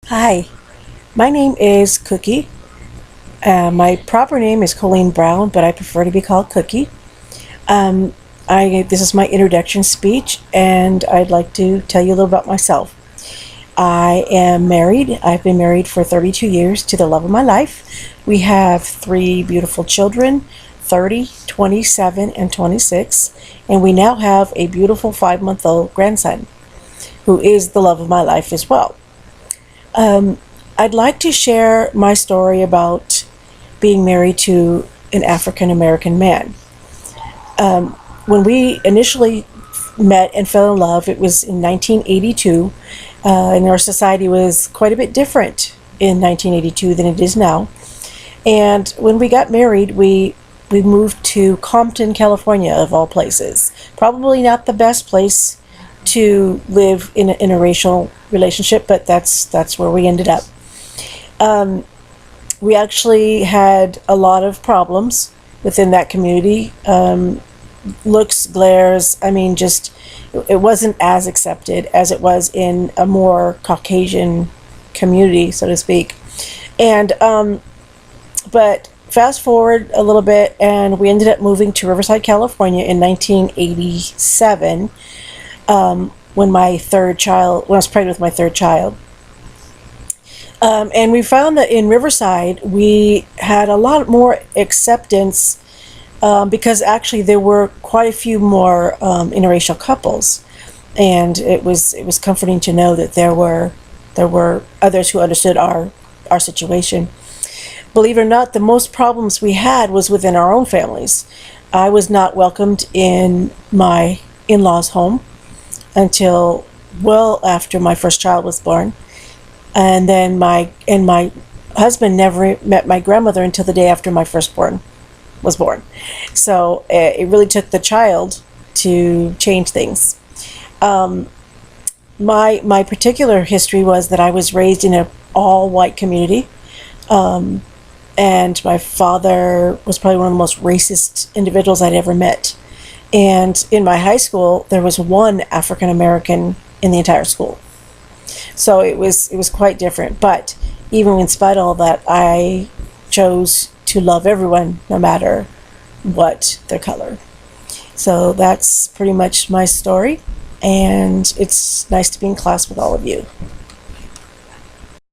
Hi, my name is Cookie. My proper name is Colleen Brown, but I prefer to be called Cookie. Um, this is my introduction speech, and I'd like to tell you a little about myself. I am married. I've been married for 32 years to the love of my life. We have three beautiful children, 30, 27, and 26, and we now have a beautiful 5-month-old grandson who is the love of my life as well. I'd like to share my story about being married to an African American man. When we initially met and fell in love, it was in 1982, and our society was quite a bit different in 1982 than it is now. And when we got married, we moved to Compton, California, of all places. Probably not the best place to live in a interracial relationship, but that's where we ended up. We actually had a lot of problems within that community. Looks, glares, just it wasn't as accepted as it was in a more Caucasian community, so to speak. And but fast forward a little bit, and we ended up moving to Riverside, California in 1987, when I was pregnant with my third child. And we found that in Riverside, we had a lot more acceptance, because actually there were quite a few more interracial couples, and it was comforting to know that there were others who understood our situation. Believe it or not, the most problems we had was within our own families. I was not welcomed in my in-laws' home until well after my first child was born. And then my husband never met my grandmother until the day after my firstborn was born. So it really took the child to change things. My particular history was that I was raised in an all-white community, and my father was probably one of the most racist individuals I'd ever met. And in my high school, there was one African American in the entire school. So it was quite different. But even in spite of all that, I chose to love everyone, no matter what their color. So that's pretty much my story, and it's nice to be in class with all of you.